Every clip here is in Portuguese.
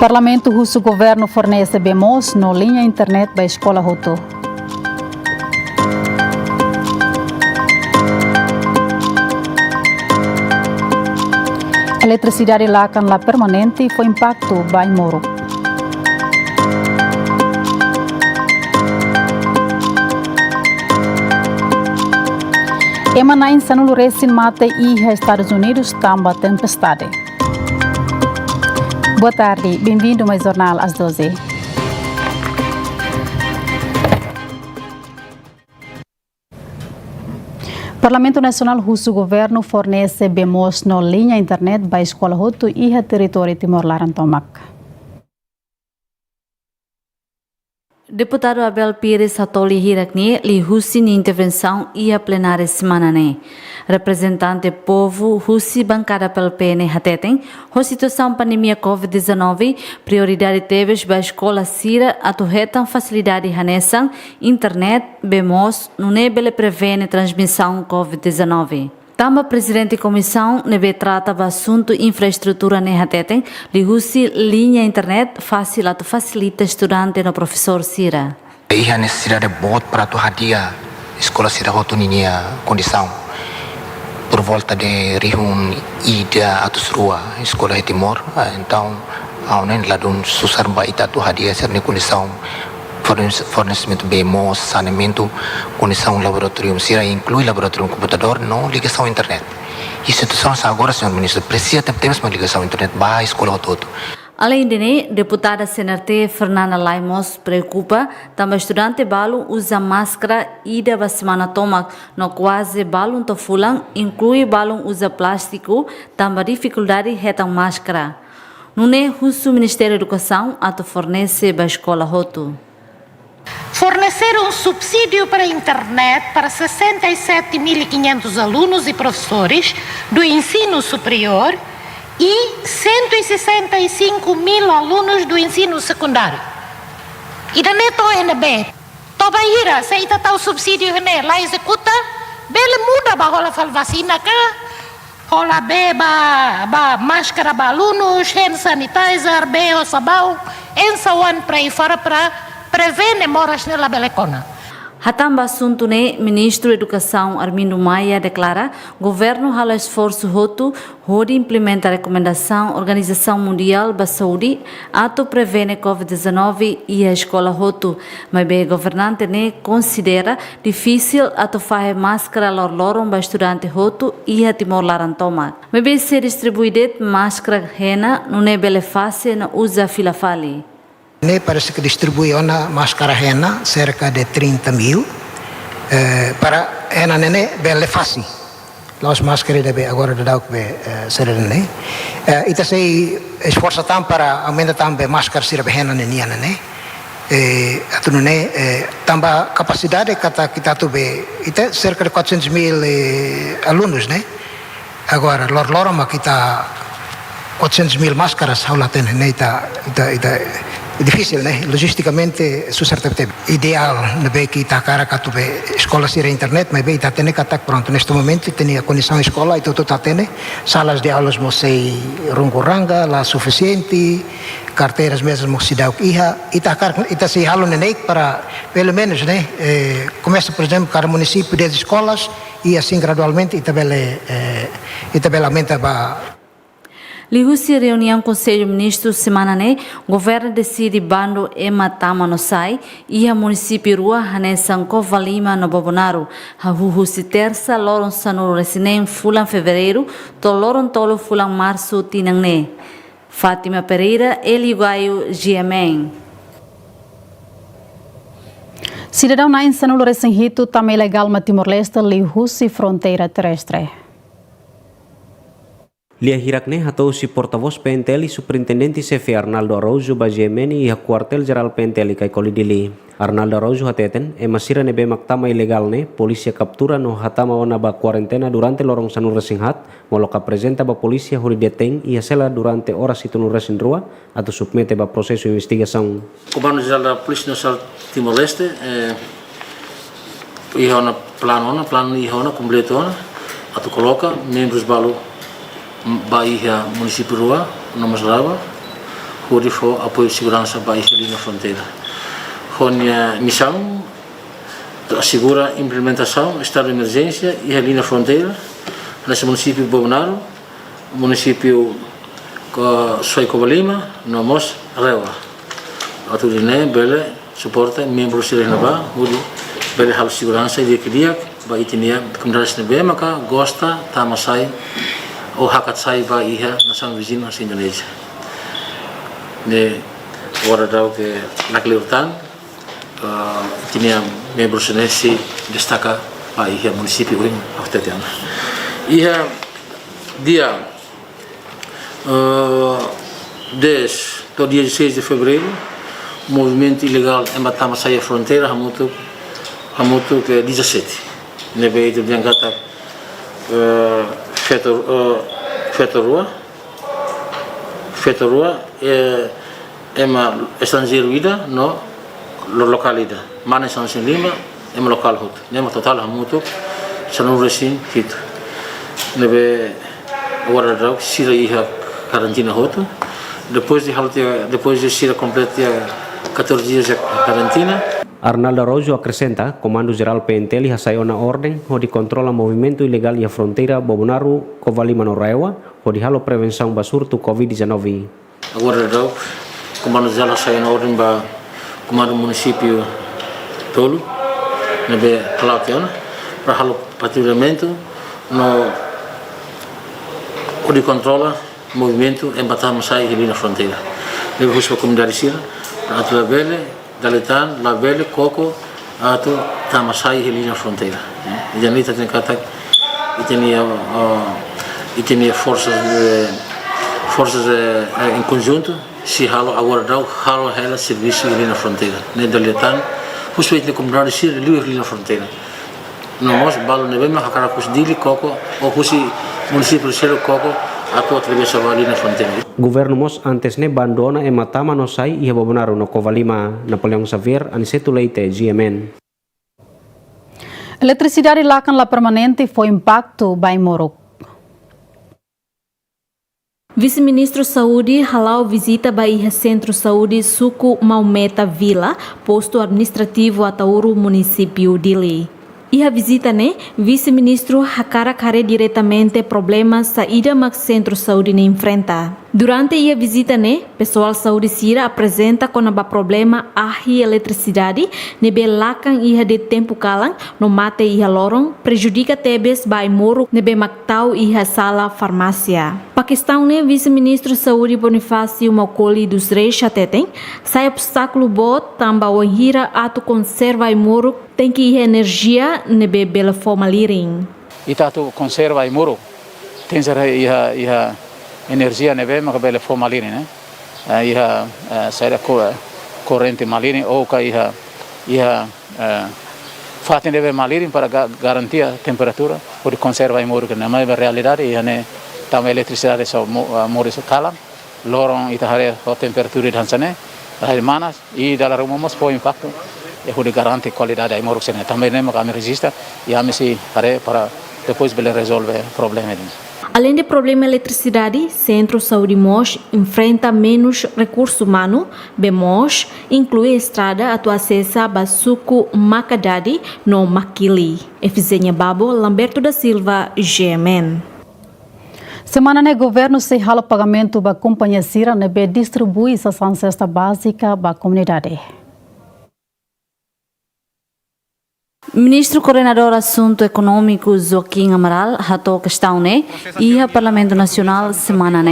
Parlamento russo governo fornece BMOS na linha internet da escola Roto. Eletricidade lá can lá permanente foi impacto by Moro. Emanain sanulu resin mate e Estados Unidos tamba tempestade. Boa tarde, bem-vindo ao Jornal às 12. Parlamento Nacional Russo governo fornece BMOS na linha internet da escola Roto e a território Timor-Larantomac. Deputado Abel Pires Hatoli Hirakni li Russi na intervenção e a plenária semana ne. Representante povo Russi bancada pelo PN Hateten, a situação pandemia Covid-19, prioridade teve para a escola Sira a torretam facilidade hanesan, internet, BMOS, não nebele prevene transmissão Covid-19. Tamba presidente da comissão nebe trata do assunto infraestrutura ne hateten, li Russi linha internet fácil a facilita estudante no professor Sira. Ia necessidade boa para tu hadia escola Sira Roto ninia condição por volta de rihun ida atus rua escola Timor, então ao nem lá dun susar baita tu hadia ser ne condição fornecimento BMOS, saneamento, conexão laboratório Sira, inclui laboratório computador, não ligação à internet. E situação agora, senhor ministro, precisa ter uma ligação à internet para a escola toda. Além de deputada CNRT Fernanda Laimos preocupa, também estudante balu usa máscara e da semana toma no quase balum to fulang, inclui balum usa plástico, também dificuldade retam máscara. Não é o Ministério da Educação a fornece para a escola Roto. Fornecer um subsídio para a internet para 67.500 alunos e professores do ensino superior e 165.000 alunos do ensino secundário. E da neto NB, toda ira, se ita tal subsídio lá executa, bele muda ba rola fal vacina cá, rola ba máscara ba alunos, hand sanitizer, be o sabão, ensa one para ir fora para prevene moras nela belecona. Hatamba assunto ne Ministro da Educação Armindo Maia declara governo hala esforço roto de implementar a recomendação Organização Mundial da Saúde ato prevene Covid-19 e a escola roto, mas bem governante ne considera difícil ato fazer máscara lorom para estudante roto e a Timor-Larantomac. Mas bem ser distribuída máscara rena não é bele fácil na usa fila fali. Parece que distribui uma máscara rena, cerca de 30.000, para rena nene bele fácil. Las máscaras deve agora dar o que ser nene. Ita sei esforça tam para aumentar também máscara sirve rena nenia nene. Atu nene tamba capacidade kita tu be ita cerca de 400.000 alunos, né? Agora lorma kita 400.000 máscaras aula tem nene ita é difícil, né? Logisticamente, sucertamente ideal, não é que está cara que tu vê escola ser internet, mas bem está tendo que estar pronto neste momento, tem a condição escola e tudo está tendo salas de aulas mostrei runguranga lá suficiente, carteiras mesmo se dá o que ia e está se halo neném para pelo menos, né? Começa por exemplo cada município 10 escolas e assim gradualmente e também aumenta para Lihusi reunião Conselho Ministro semana ne, governo decide bando ema tama no sai e a município rua hanesan Covalima no Bobonaro. A huhusi terça loron sanu resinem fulan fevereiro, to loron tolo fulan março tinang ne. Fátima Pereira, Eliguaio, GMN. Cidadão na insano recinhito também legal ma Timor-Leste Lihusi fronteira terrestre. Lia Hirakne atau si portavoz PNTL Superintendente CF Arnaldo Araujo ba GMN e a Quartel Geral PNTL kay Kolidili. Arnaldo Araujo hateten masira nebe maktama ilegal ne polícia captura no hatama ona ba quarentena durante lorong sanu resinghat moloka presenta ba polícia huri detém e sela durante horas itu no resin rua atau submete ba processo investigação. Comando Geral da Polícia Nacional Timor-Leste ihona plano ihona completo atau coloca membros balu Bahia município rua, Nomas Lava, huri for apoio de segurança para ali na fronteira. A missão assegura a implementação do estado de emergência e ali na fronteira, nesse município de Bobonaro, município Soicobalima, Nomos, Rewa. A tudo isso, bele suporta membros da Renova, bele hal segurança e dia ba itinia comunidade nebe maka gosta tamasai ou hakat sai ba iha nação vizinha na Indonésia. Ne agora dá que na Cleurtan itinia membros nesse destaca ba iha município ring aftetiana. Iha dia 10 do dia 16 de fevereiro, movimento ilegal em Tamasai a fronteira hamutu que 17. Nebe itu yang kata fetorua ema estrangeiro ida no local ida mana sansen lima ema local hut nema total hamutu sanu resin hit nebe agora dau sira iha karantina hotu depois de sira completa 14 dias de karantina. Arnaldo Araújo acrescenta, Comando Geral PNTL saiu na ordem onde controla movimento ilegal e a fronteira Bobonaro, Covalima no Rewa, onde halo prevenção do surto Covid-19. Agora dau Comando Geral saiu na ordem para Comando Município Tolo, nebe Clautiana, para halo patrulhamento no onde controla movimento em Batamasai ali na fronteira. Nebe busca comunidade sira, para através Daletan, Labelle, Coco, atau Tamasai ali na fronteira. E já nem tem kata, e tinha forças em conjunto, se halo agora dá halo ela serviço ali na fronteira. Nem Daletan, os feitos de comunidade se ali na fronteira. Nós balo nebe mas hakara kus dili Coco ou kusi município selo Coco atau atravessa ali na fronteira. Governo Mos antes ne bandona e matama no sai e Bobonaro no Covalima, Napoleão Xavier, Aniceto Leite, GMN. Eletricidade lakan la permanente foi impacto by Morok. Vice-ministro Saúde halau visita Bahia Centro Saúde Suku Maumeta Vila, posto administrativo Atauru, município de Lei. E a visita, vice-ministro hakara kare diretamente problemas saída mas Centro Saúde ne enfrenta. Durante a visita, pessoal saúde Sira apresenta com o problema ahi eletricidade, nebe lakan iha de tempo kalang, no mate iha lorong, prejudica tebes by moro, nebe maktau iha sala farmácia. Paquistão, vice-ministro Saúde Bonifácio Maukoli dos Reis Chatetem, sai obstáculo bot, tamba ohira atu conserva e moro, tem que iha energia, nebe bela forma liring. Ita tu conserva e moro, tem iha energia neve maka bele fo malini iha saira corrente malini ou ka iha fate neve malini para garantir a temperatura por conserva e moro que na realidade iha ne tam eletricidade so moro so kala lorong ita hare a temperatura dansane hai manas e dalla rumos po impacto e ho garanti qualidade ai moro sene também ne maka me resista e amesi hare para depois bele resolve problema. Além do problema eletricidade, Centro Saúde Mos enfrenta menos recurso humano, BEMOS inclui estrada a acessa Basuco Macadadi no Maquili. Efizenia Babo, Lamberto da Silva, GMN. Semana ne governo se halo pagamento ba companhia Sira nebe distribui essa cesta básica ba comunidade. Ministro Coordenador Assunto Econômico Joaquim Amaral hatou questão e o Parlamento Nacional semana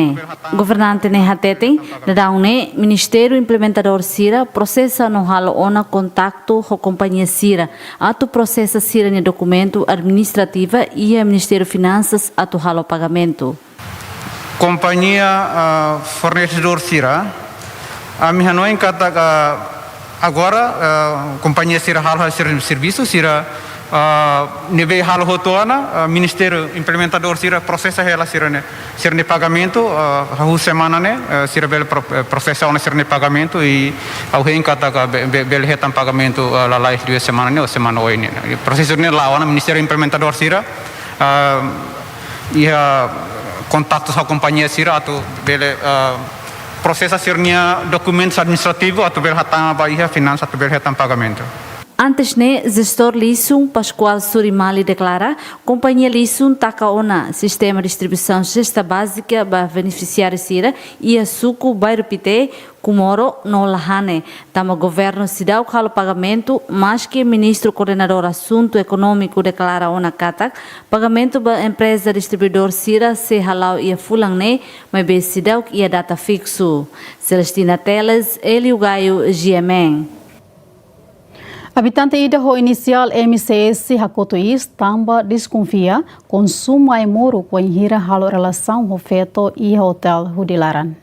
governante hatetem dadau Ministério Implementador Sira processa no halo ona contacto com companhia Sira atu processa Sira ne documento administrativa e o Ministério Finanças atu halo pagamento. Companhia fornecedor Sira a minha não encata agora companhia Sira hal serviço Sira neve hal hotona Ministério Implementador Sira processa ela Sira ne pagamento a semana Sira bel processa ona Sira ne pagamento e ao encata bel retam pagamento la live 2 semana ou semana hoje processo ne lá ona Ministério Implementador Sira e contatos com a companhia Sira atau bele proses hasilnya dokumen administrativo atau berhatang bahia finança atau berhatang pagamento. Antes ne, gestor Lissun Pascoal Surimali declara, companhia Lissun takaona sistema de distribuição cesta básica para beneficiários sira e a suco bairro Pite, Kumoro, no Lahane. Tama governo cidade o pagamento, mas que ministro coordenador assunto econômico declara ona katak, pagamento para empresa distribuidor sira se halau ia fulang ne, mas be cidade ia data fixo. Celestina Teles, Elio Gaio, GMN. Habitante ida ho inicial MCS Hakotois tamba desconfia consumo ai moro com hira halo relação ho feto e hotel Hudilaran.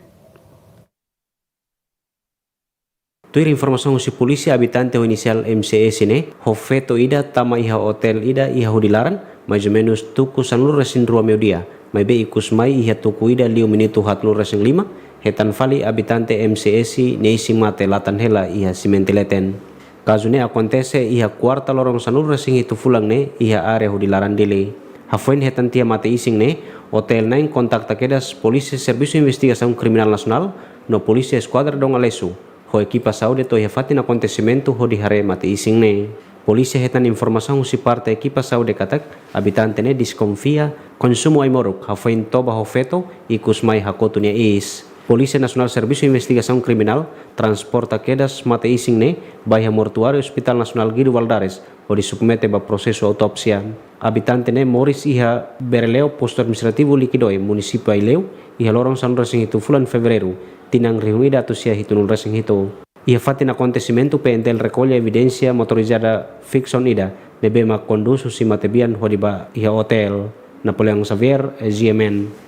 Tuir informação si polisi habitante ho inicial MCS ne ho feto ida tama iha hotel ida iha Hudilaran mais ou menos tuku sanlur resin rua meodia mai be ikus mai iha tuku ida liu minuto hatlur resin 5 hetan fali habitante MCS neisi mate latan hela iha simentileten. Caso ne acontece iha quarta lorong sanur resing itu fulang ne iha area Hudilaran dele. Hafuin hetan tia mate ising ne hotel nain kontakta kedas polisi serviço investigação criminal nacional no polisi esquadra dong alesu ho equipa saúde to iha fatin acontecimento ho di hare mate ising ne. Polisi hetan informação si parte equipa saúde katak habitante ne desconfia consumo ai moruk hafuin toba ho feto ikus mai hakotu ne is. Polisi Nasional Serviço Investigação Criminal transporta quedas mate ising ne baia mortuário Hospital Nasional Guido Valdares o di submete ba processo autopsia. Habitante ne moris iha berleo posto administrativo liquidoi município Aileu iha lorong san resing itu fulan fevereiro tinang reunida tu sia hitunul resing itu. Iha fatin acontecimento PNTL recolhe evidência motorizada fiction ida nebema conduso si matebian hodiba iha hotel. Napoleão Xavier, GMN.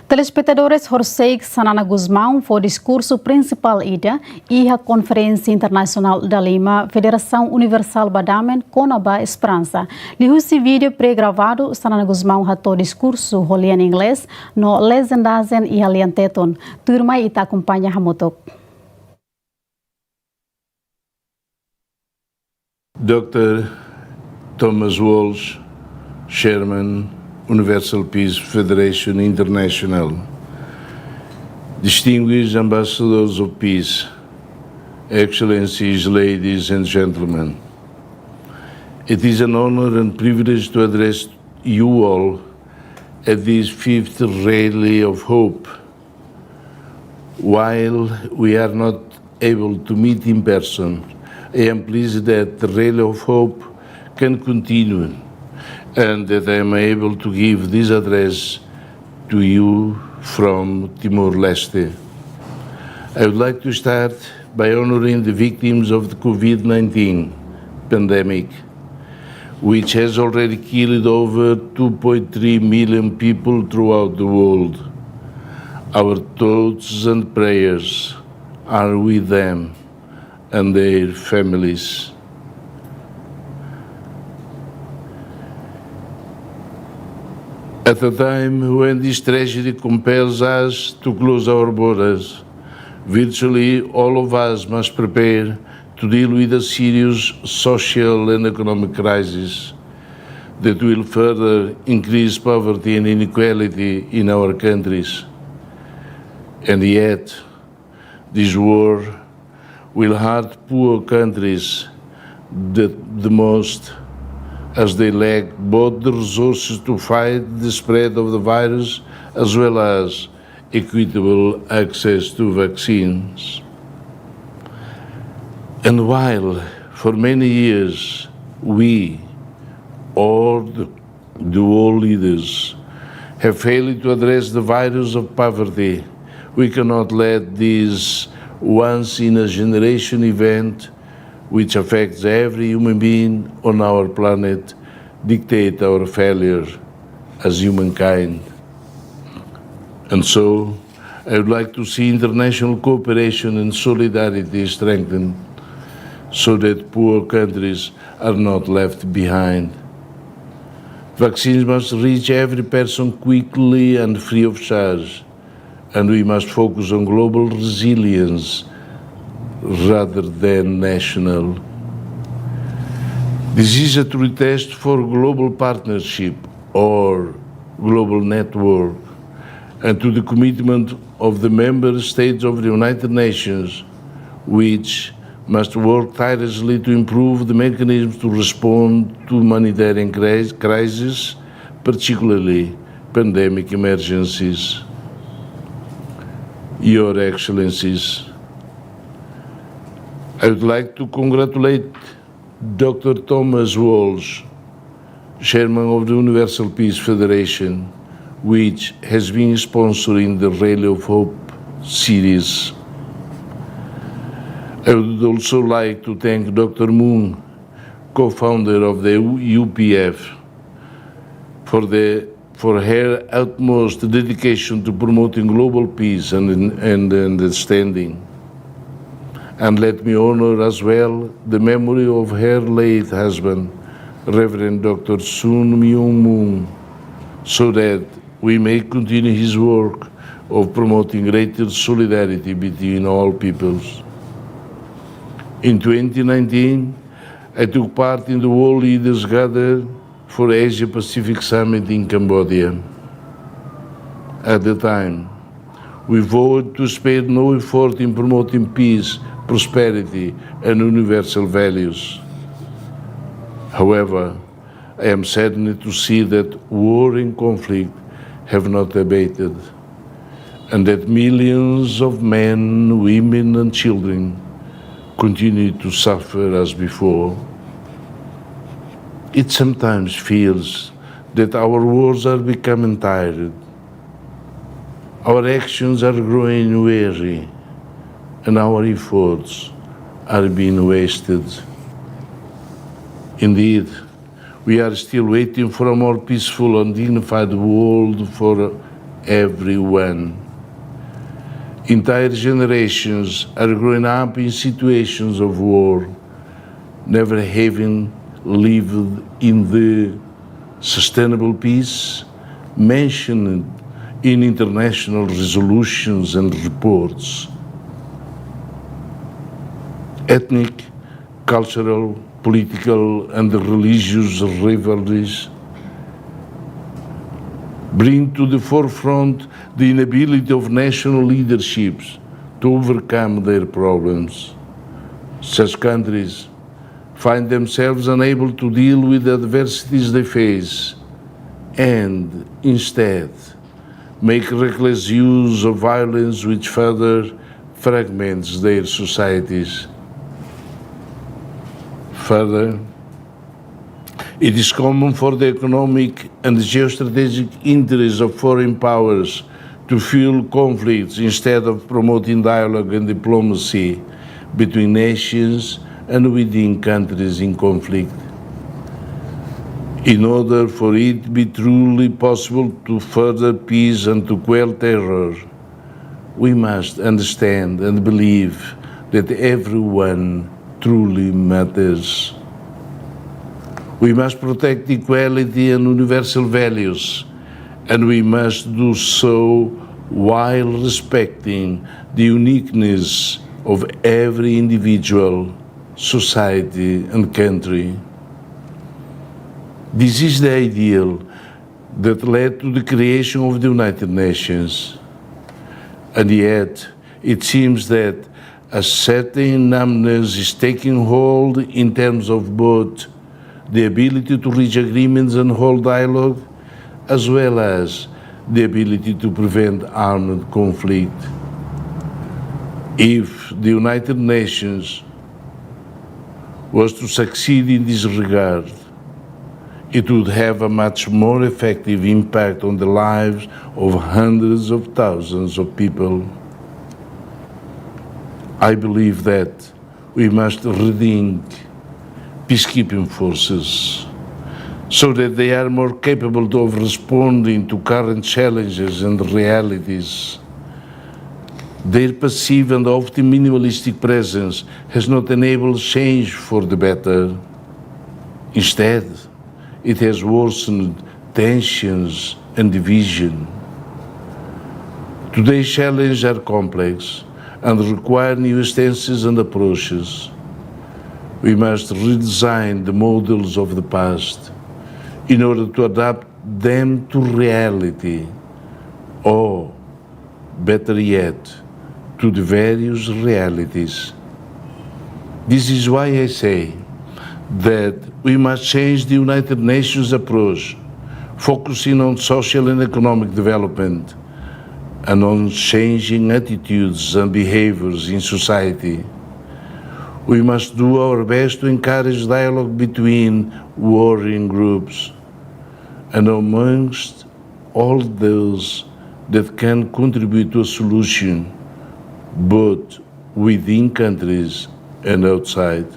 Telespectadores Horseik Sanana Guzmão foi o discurso principal ida e a Conferência Internacional da Lima, Federação Universal Badamen, Conaba Esperança. Lihusi vídeo pré-gravado, Sanana Guzmão ratou discurso em inglês no Lezendazen e Alianteton. Turma ita acompanha Hamotok. Dr. Thomas Walsh, Chairman, Universal Peace Federation International, distinguished ambassadors of peace, excellencies, ladies and gentlemen. It is an honor and privilege to address you all at this fifth Rally of Hope. While we are not able to meet in person, I am pleased that the Rally of Hope can continue and that I am able to give this address to you from Timor-Leste. I would like to start by honoring the victims of the COVID-19 pandemic, which has already killed over 2.3 million people throughout the world. Our thoughts and prayers are with them and their families. At a time when this tragedy compels us to close our borders, virtually all of us must prepare to deal with a serious social and economic crisis that will further increase poverty and inequality in our countries. And yet, this war will hurt poor countries the most, as they lack both the resources to fight the spread of the virus as well as equitable access to vaccines. And while for many years we, or the world leaders, have failed to address the virus of poverty, we cannot let this once-in-a-generation event, which affects every human being on our planet, dictate our failure as humankind. And so, I would like to see international cooperation and solidarity strengthened so that poor countries are not left behind. Vaccines must reach every person quickly and free of charge, and we must focus on global resilience rather than national. This is a true test for global partnership or global network and to the commitment of the member states of the United Nations, which must work tirelessly to improve the mechanisms to respond to humanitarian crises, particularly pandemic emergencies. Your Excellencies, I would like to congratulate Dr. Thomas Walsh, Chairman of the Universal Peace Federation, which has been sponsoring the Rally of Hope series. I would also like to thank Dr. Moon, co-founder of the UPF, for her utmost dedication to promoting global peace and understanding. And let me honor as well the memory of her late husband, Reverend Dr. Sun Myung Moon, so that we may continue his work of promoting greater solidarity between all peoples. In 2019, I took part in the World Leaders Gathered for Asia-Pacific Summit in Cambodia. At the time, we vowed to spare no effort in promoting peace, prosperity, and universal values. However, I am saddened to see that war and conflict have not abated, and that millions of men, women, and children continue to suffer as before. It sometimes feels that our words are becoming tired, our actions are growing weary, and our efforts are being wasted. Indeed, we are still waiting for a more peaceful and dignified world for everyone. Entire generations are growing up in situations of war, never having lived in the sustainable peace mentioned in international resolutions and reports. Ethnic, cultural, political, and religious rivalries bring to the forefront the inability of national leaderships to overcome their problems. Such countries find themselves unable to deal with the adversities they face and instead make reckless use of violence which further fragments their societies. Further, it is common for the economic and geostrategic interests of foreign powers to fuel conflicts instead of promoting dialogue and diplomacy between nations and within countries in conflict. In order for it to be truly possible to further peace and to quell terror, we must understand and believe that everyone truly matters. We must protect equality and universal values, and we must do so while respecting the uniqueness of every individual, society, and country. This is the ideal that led to the creation of the United Nations. And yet, it seems that a certain numbness is taking hold in terms of both the ability to reach agreements and hold dialogue, as well as the ability to prevent armed conflict. If the United Nations was to succeed in this regard, it would have a much more effective impact on the lives of hundreds of thousands of people. I believe that we must rethink peacekeeping forces so that they are more capable of responding to current challenges and realities. Their passive and often minimalistic presence has not enabled change for the better. Instead, it has worsened tensions and division. Today's challenges are complex and require new stances and approaches. We must redesign the models of the past in order to adapt them to reality, or better yet, to the various realities. This is why I say that we must change the United Nations approach, focusing on social and economic development and on changing attitudes and behaviors in society. We must do our best to encourage dialogue between warring groups and amongst all those that can contribute to a solution, both within countries and outside.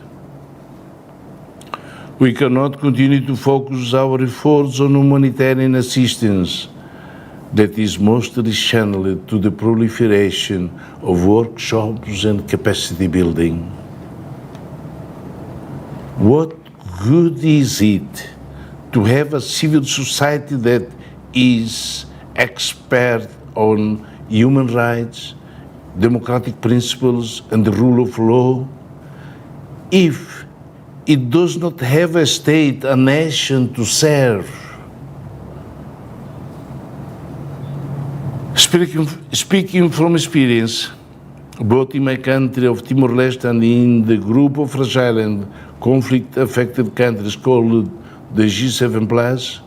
We cannot continue to focus our efforts on humanitarian assistance that is mostly channeled to the proliferation of workshops and capacity building. What good is it to have a civil society that is expert on human rights, democratic principles, and the rule of law, if it does not have a state, a nation to serve? Speaking from experience, both in my country of Timor-Leste and in the group of fragile and conflict-affected countries called the G7+,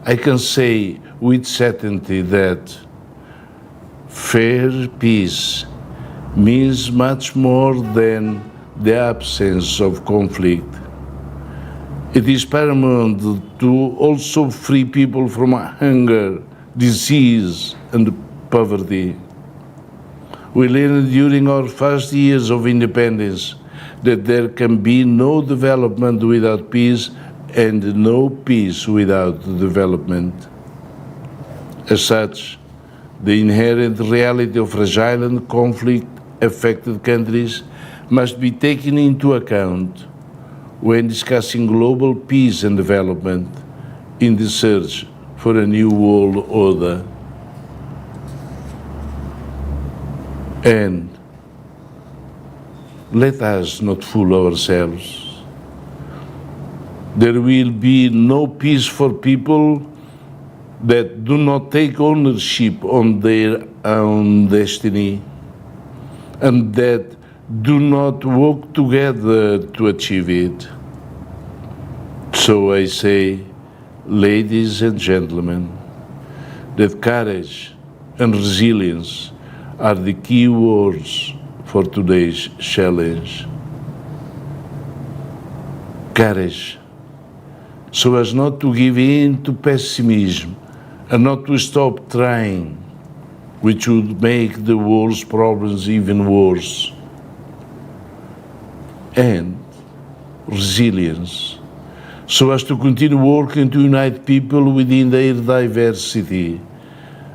I can say with certainty that fair peace means much more than the absence of conflict. It is paramount to also free people from hunger, disease, and poverty. We learned during our first years of independence that there can be no development without peace and no peace without development. As such, the inherent reality of fragile and conflict-affected countries must be taken into account when discussing global peace and development in the search for a new world order. And let us not fool ourselves. There will be no peace for people that do not take ownership on their own destiny and that do not work together to achieve it. So I say, ladies and gentlemen, that courage and resilience are the key words for today's challenge. Courage, so as not to give in to pessimism and not to stop trying, which would make the world's problems even worse. And resilience, so as to continue working to unite people within their diversity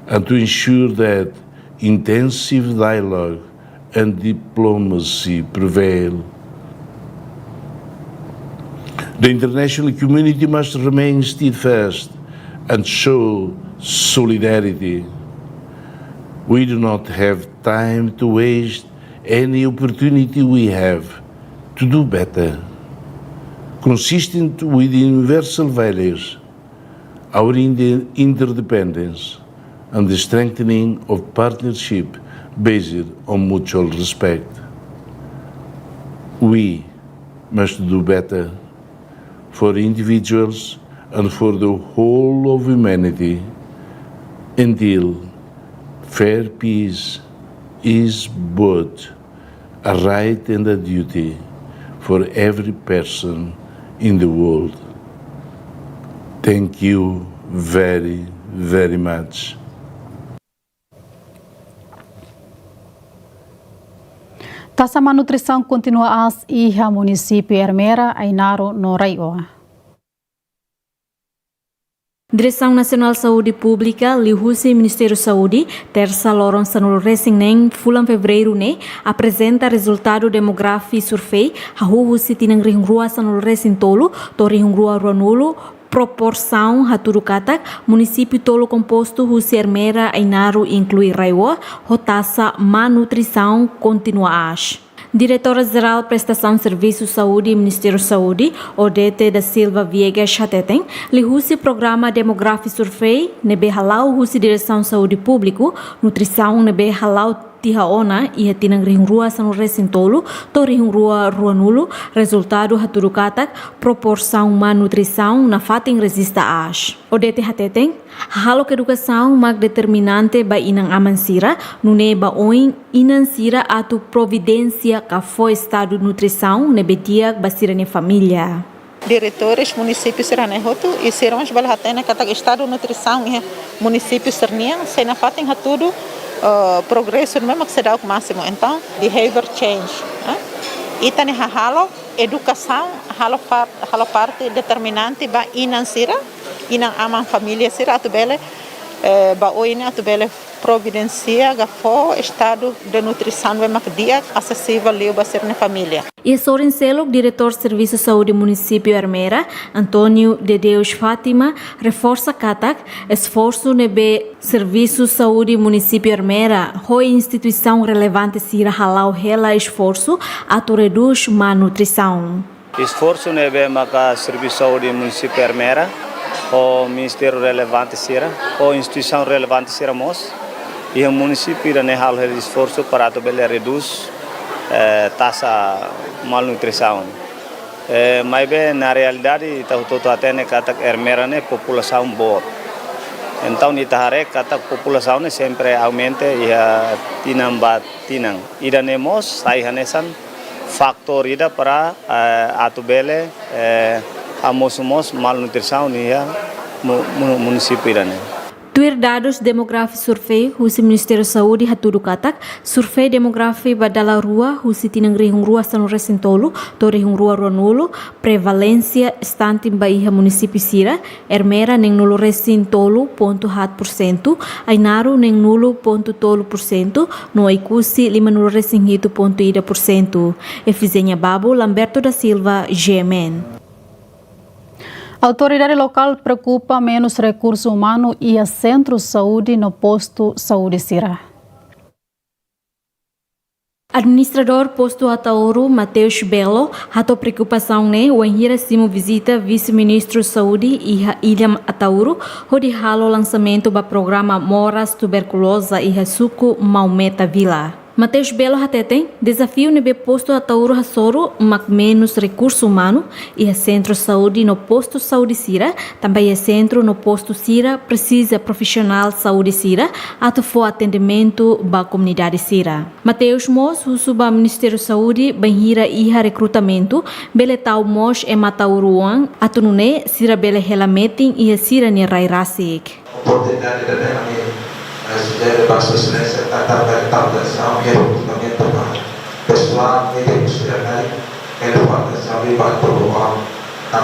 and to ensure that intensive dialogue and diplomacy prevail. The international community must remain steadfast and show solidarity. We do not have time to waste any opportunity we have to do better, consistent with universal values, our interdependence, and the strengthening of partnership based on mutual respect. We must do better for individuals and for the whole of humanity until fair peace is both a right and a duty for every person in the world. Thank you very, very much. Taxa manutrição continua as iha município Ermera, Ainaro, no Raioa. Direção Nacional de Saúde Pública, Lihusi Ministério da Saúde, terça lorong sanul racing nem fulan fevereiro ne apresenta resultado demográfico survey hahuhusi tinang rihung rua sanul racing tolo, to rihung rua nulo, proporção haturu katak município tolo composto Husi Ermera, Ainaro inclui Raioa, hotasa manutrição continua as. Diretora-Geral Prestação de Serviços Saúde e Ministério Saúde, Odete da Silva Viegas Chateten, lihusi programa Demography Survey, nebe halau husi Direção Saúde Público, Nutrição nebe halau Tihaona e tinang rihung rua sanu resintolo, to rihung rua nulo, resultado haturu katak, proporção ma nutrição na fating resista as. Odete hateteng, halo educação mag determinante ba inang amansira, nune ba oin inansira atu providência ka foi estado nutrição nebetiak basira ne família. Diretores municípios serane hotu e serão os balhatena katak estado nutrição e municípios sernian, se na fating hatudo progresso no mesmo que se dá o máximo. Então, behavior change. E também halo educação, halo parte determinante ba inansira, inang amang família sira atubele ba oine atubele providencia gafo estado de nutrição mesmo que dia acessível leu ba ser na família. E Sorin Selok, diretor de Serviço de Saúde Município Armeira, Antônio de Deus Fátima, reforça katak esforço nebe Serviço de Saúde Município Armeira, hoi instituição relevante sira halau hela esforço atu reduz má nutrição. Esforço nebe maka Serviço de Saúde Município Armeira, o Ministério relevante sira, o instituição relevante sira mos, e o município irá halau esforço para atu bele reduz taxa malnutrição. Mas bem, na realidade, todo até ne kata Armeira ne população boa. Então, nitahare kata população ne sempre aumenta e tinang. Ida nemos sai hanesan faktor ida para atubele amosumos malnutrição ni município ida ne. Tuir dados demografi survei husi Ministério Saúde haturu katak survei demografi badala rua husi tinang rihung rua sanu resintolo to rihung rua nulo prevalência estante baiha município sira Armeira neng nulo resintolo 0.7%, Ainaro neng nulo 0.3%, no Aikusi 5 nulo resingito 0.1%. Efizenia Babo Lamberto da Silva GMN. A autoridade local preocupa menos recurso humano e a centro de saúde no posto saúde Sira. Administrador posto Atauro Mateus Belo hato preocupação ne o enhira simo visita vice-ministro saúde e Ilham Atauro hodi halo lançamento ba programa Moras Tuberculosa e Suco Maumeta Vila. Mateus Belo hateten desafio nebe posto Atauro Hasoro mak menos recurso humano e centro saúde no posto saúde Sira, também centro no posto Sira precisa profissional saúde Sira ato for atendimento ba comunidade Sira. Mateus Mos suba Ministério Saúde banhira iha recrutamento bele tau mos e Matauruan ato nune Sira bele helameting e Sira ni rairasik. Oportunidade da sugere basso silêncio tratar da recaudação e recrutamento pessoal e industrial e recaudação e banco a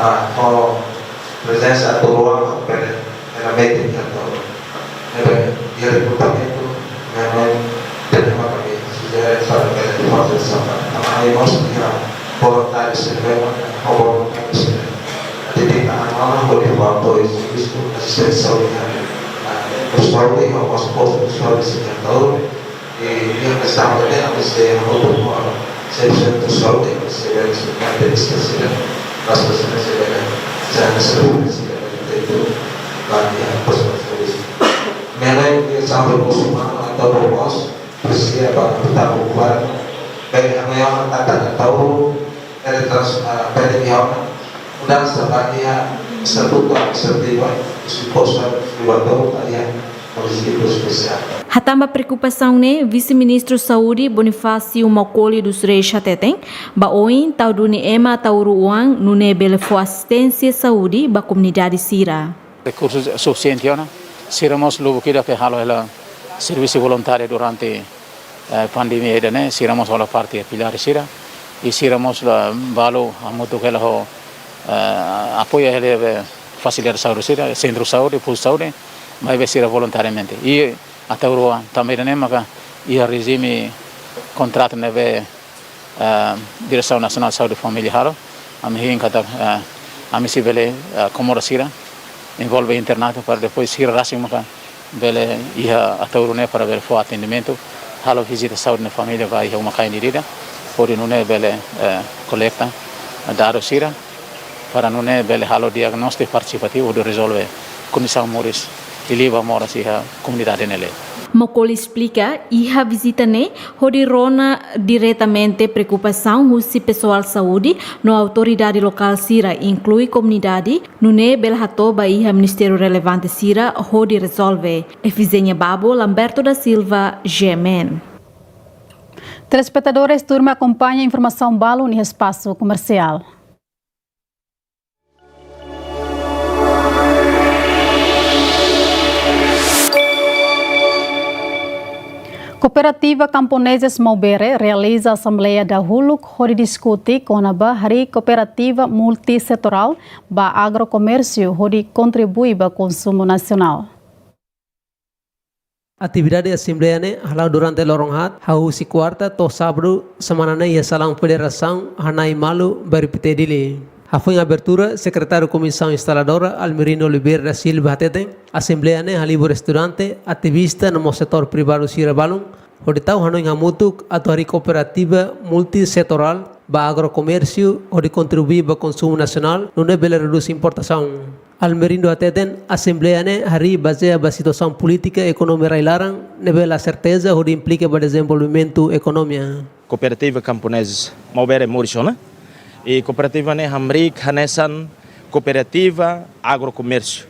presença do ruang pela média e recrutamento terima kami sugere para a recaudação aí nós voluntários servemos ou voluntários jadi anak boleh waktu itu assistência saúde pessoal e o nosso posto pessoal de Singapura e a questão também a ser outro sempre do sol tem que ser característica as pessoas já saúde tem banyak pessoas mengenai sampai musuhan atau bos pasti apa kita buat baik yang tak tahu dari terus dari yang dan sebagainya Hatamba preocupação ne vice-ministro saúde Bonifácio Macaulay dos Reis Chateten ba oin tau duni ema tauruang nune bele fo assistência saúde ba comunidade Sira. Recursos suficientes, né? Siramos luego que halo ela serviço voluntário durante pandemia, né? Siramos a parte pilar Sira e siramos la valo a moto que ela apoia ele facilitar saúde Sira, centro saúde, posto saúde, mas vai ser voluntariamente. E até o também né, mas e a regime contrato neve Direção Nacional de Saúde e Família halo, a mim kata a mim se vele como Sira envolve internato para depois Sira racing maka vele ia até o né para ver for atendimento, halo visita saúde na família vai uma cainirida. onde não é bele coleta dados sira para não é bele halo diagnóstico participativo de resolver condição moris e liva mora se a comunidade nele. Mocol explica e a visita ne rona diretamente preocupação husi pessoal saúde no autoridade local sira inclui comunidade no ne belhatoba e a ministério relevante sira hodi resolve. Efizenia Babo Lamberto da Silva GMN. Telespectadores, turma acompanha a informação balo no espaço comercial. Cooperativa Camponeses Maubere realiza a Assembleia da Huluk onde discute com a Bahari Cooperativa Multissetorial ba Agrocomércio onde contribui para o consumo nacional. Atividade Assembleia ne halau durante lorong hat hau si quarta to sábado semana ne ia salang federação hanai malu beripite dili. Foi em abertura, secretário Comissão Instaladora Almerino Oliveira da Silva Hateten, Assembleia ne halibo restaurante, ativista no setor privado Sira Balung, onde tau hanoi hamutuk atau hari cooperativa multissetorial ba agrocomércio, onde contribui para o consumo nacional, não é bela reduz importação. Almerino Hateten, Assembleia ne hari baseia ba situação política e econômica railaran, ne bela certeza onde implica para desenvolvimento econômico. Cooperativa Camponeses Maubere Morishona. E cooperativa ne hamrik hanesan cooperativa agrocomércio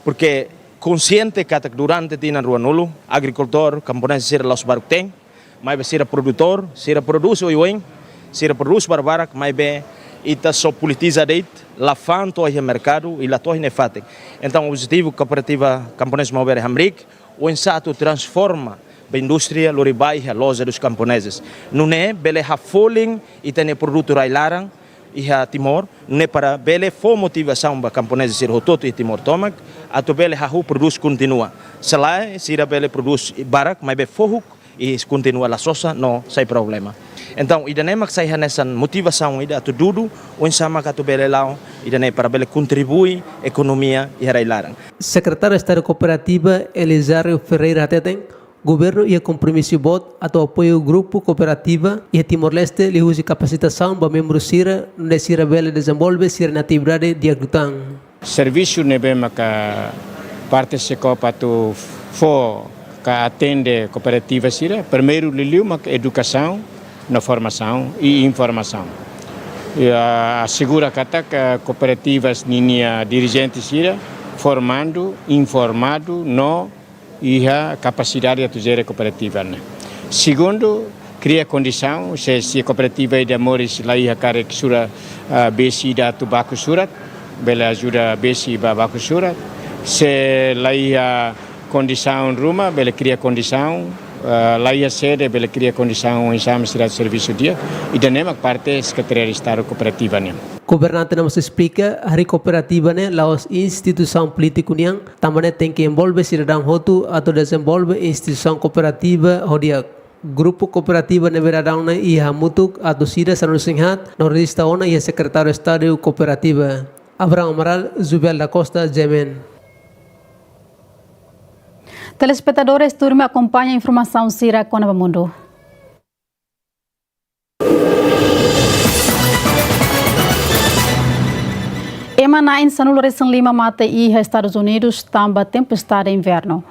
porque consciente que durante tina rua nulo agricultor camponês sira los baruk tem mais sira produtor sira produz oiwen sira produz barbarak mais be ita só politiza deit la fan to o mercado e la to ne fatem então o objetivo cooperativa camponês Maubere hamrik o insato transforma a indústria loribai a loja dos camponeses não é bele ha foling e tem produto railaran e a Timor, não é para bele for motivação para camponeses ser rototo e Timor tomac, a to bele ha produz continua. Se lá se a bele produz barak, mas be forruk e continua a sosa, não sai problema. Então, ida nem sai nessa motivação ida to dudu, o insama que to bele lá, ida nem para bele contribui economia e railaran. Secretário de Estado Cooperativa Elisário Ferreira Hateten, governo e compromisso bot atau apoio grupo cooperativa e Timor-Leste lhe usa capacitação para membros sira no sira bela desenvolve sira na atividade de agricultura. Serviço nebe maka parte se copa tu for que atende cooperativa sira primeiro lhe maka educação na formação e informação. E assegura que cooperativas ninha dirigentes sira formando informado no e a capacidade de gerir cooperativa. Segundo, cria condição, se a cooperativa de amores lá ia care que sura besi da tubaco surat, bela ajuda besi babaco surat, se lá ia condição ruma, bela cria condição, lá ia sede, bela cria condição em exame de serviço dia, e da mesma parte Secretaria de Estado Cooperativa. Governante não se explica, a cooperativa né, laos instituição política união, também tem que envolver cidadão hotu atau desenvolve instituição cooperativa, hodia grupo cooperativa ne beradão né, e a mutuk atau sida sanu singhat, no registra ona e secretário de Estado Cooperativa. Abraham Amaral, Zubel da Costa, GMN. Telespectadores, turma acompanha a informação Sira com o mundo. Emana Sanul recém Lima mata e Estados Unidos tamba tempestade de inverno.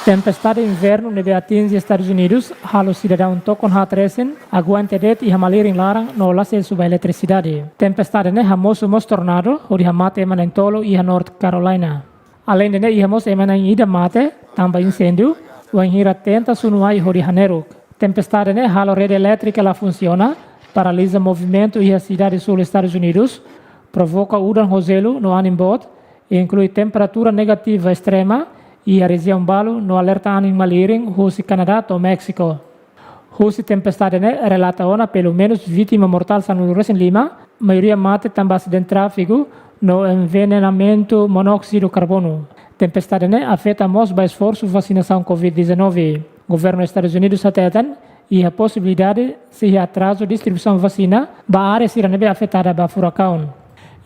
Tempestade de inverno neve atinge Estados Unidos, halo cidadão tokon hatresen, aguante det e hamalirin larang no lase suba eletricidade. Tempestade ne hamoso mos tornado, ori hamate emana em Tolo e North Carolina. Além de ne hamos emana em ida mate, tamba incêndio, o enhira tenta sunuai hori haneruk. Tempestade ne halo rede elétrica la funciona, paralisa movimento e a cidade sul Estados Unidos, provoca udan roselo no animbot e inclui temperatura negativa extrema e a região balo no alerta animaliring husi Canadá to México. Husi tempestade ne relata ona pelo menos vítima mortal sanulures em Lima, maioria mate tamba acidente tráfego no envenenamento monóxido de carbono. Tempestade ne afeta mos ba esforço vacinação COVID-19. Governo dos Estados Unidos atetan e a possibilidade se atraso distribuição vacina ba área siranebe afetada ba furacão.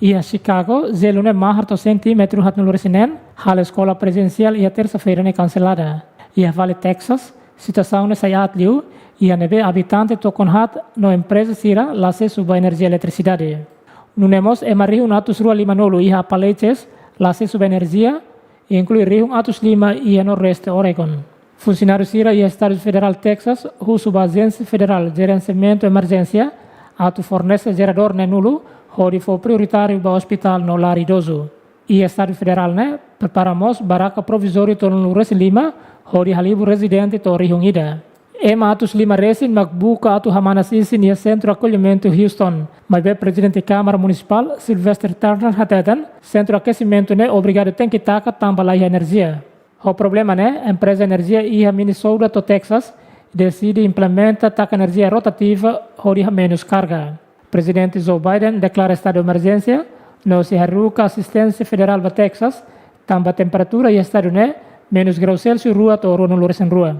Ia Chicago, zelune mahar to centímetro hat no resinen, hal escola presencial ia terça-feira ne cancelada. Ia Vale Texas, situação ne sayat liu, ia nebe habitante to konhat no empresa sira lase suba energia eletricidade. Nunemos emarihu natus rua lima nolu ia paleches lase suba energia, inclui rihung atus lima ia noroeste Oregon. Funcionário sira ia Estado Federal Texas, hu suba agência federal de gerenciamento emergência, atu fornece gerador ne nulu, hori for prioritário ba hospital no lar idoso. E Estado Federal ne preparamos baraka provisório to no resin lima, hori halibu residente to rihung ida. Ema atus lima resin magbuka atu hamana sisin ia Centro Acolhimento Houston. Mas be Presidente Câmara Municipal Sylvester Turner hateten, Centro Aquecimento ne obrigado tem que taka tambalai energia. O problema né, empresa energia ia Minnesota to Texas decide implementa taka energia rotativa hori menos carga. Presidente Joe Biden declara estado de emergência, no se arruca assistência federal ba Texas, tamba temperatura ia estado né, menos graus Celsius rua to no lores en rua.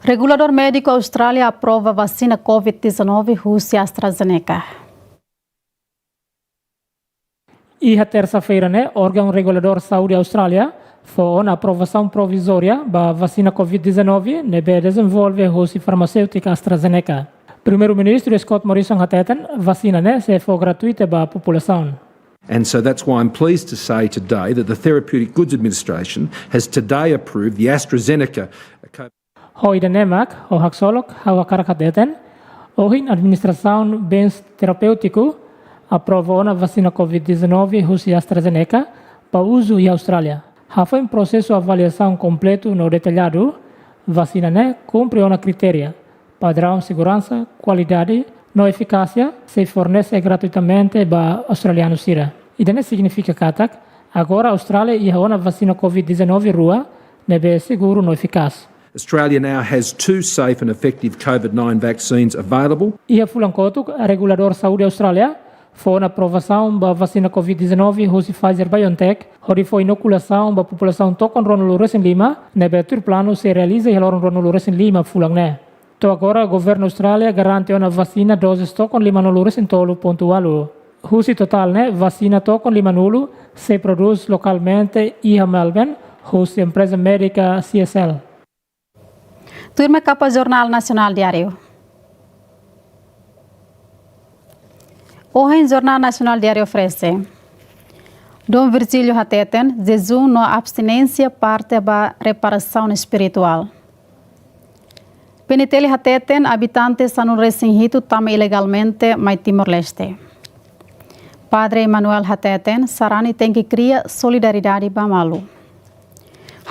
Regulador médico Austrália aprova vacina COVID-19 Rússia AstraZeneca. E a terça-feira, né, órgão regulador saúde Austrália foi na aprovação provisória da vacina COVID-19 nebe desenvolve Rússia farmacêutica AstraZeneca. Primeiro-ministro Scott Morrison hateten vacina né se for gratuita para a população. And so that's why I'm pleased to say today that the Therapeutic Goods Administration has today approved the AstraZeneca. Hoi de nemak, o haxolog, hawa karakateten, ohin administração bens terapêutico aprovou a vacina COVID-19 Rússia AstraZeneca para uso em Austrália. Foi um processo de avaliação completo no detalhado, vacina né cumpre uma critéria, padrão segurança, qualidade, não eficácia, se fornece gratuitamente para australianos sira. E isso significa que agora a Austrália ia uma vacina COVID-19 rua, nebe seguro não eficaz. Australia now has 2 safe and effective COVID-19 vaccines available. E a Fulancoto, a regulador saúde Austrália, foi na aprovação da vacina COVID-19 Rússia Pfizer-BioNTech, onde foi inoculação da população tocam Ronalures em Lima, nebe tur plano se realiza e Ronalures em Lima fulang né. Então agora o governo Austrália garante uma vacina doses tocam Lima Ronalures em tolo pontualo. Rússia total né, vacina tocam Lima nulo se produz localmente e a Melbourne, Rússia empresa médica CSL. Turma capa Jornal Nacional Diário. Hoje, Jornal Nacional Diário oferece Dom Virgílio hateten, jejum no abstinência parte da reparação espiritual. Peniteli hateten, habitantes são resinhito tama ilegalmente mai Timor-Leste. Padre Emmanuel hateten, sarani tem que criar solidariedade ba malu.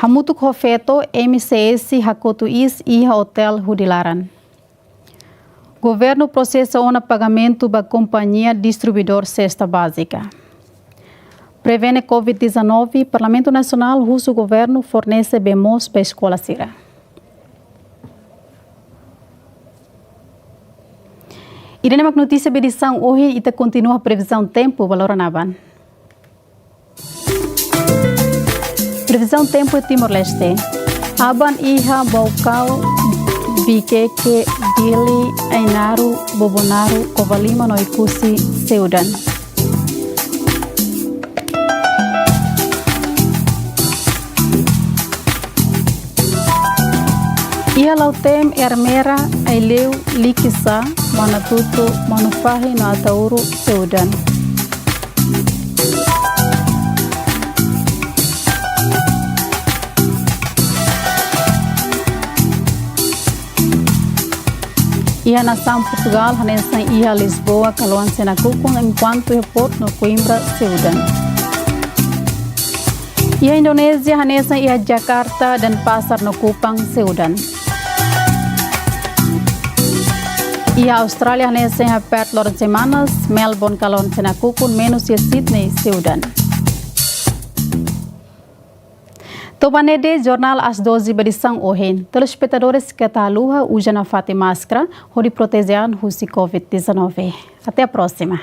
Hamutuk hofeto MCS hakotu is e hotel Hudilaran. Governo processa o pagamento da companhia distribuidor cesta básica. Prevene COVID-19, Parlamento Nacional russo governo fornece bemos para a escola sira. E na notícia de edição hoje ita continua a previsão tempo valoranaban. Previsão tempo Timor-Leste. Aban iha Baucau, Bikeke, Dili, Ainaru, Bobonaru, Kovalima, Noikusi, Seudan. Iha Lautem, Ermera, Aileu, Likisa, Manatutu, Manufahi, Natauru, Seudan. Ia nação Portugal, nessa ia Lisboa, Caloan Senacukung, enquanto o Porto no Coimbra, Seudan. Ia Indonésia, nessa ia Jakarta dan Pasar no Kupang, Seudan. Ia Austrália, nessa ia Perth, Lorong Semanas, Melbourne, Caloan Senacukung, menos ia Sydney, Seudan. Tobanede Jornal às 12 edição hoje. Telespectadores que está a lua, usam a máscara, onde protegem o COVID-19. Até a próxima.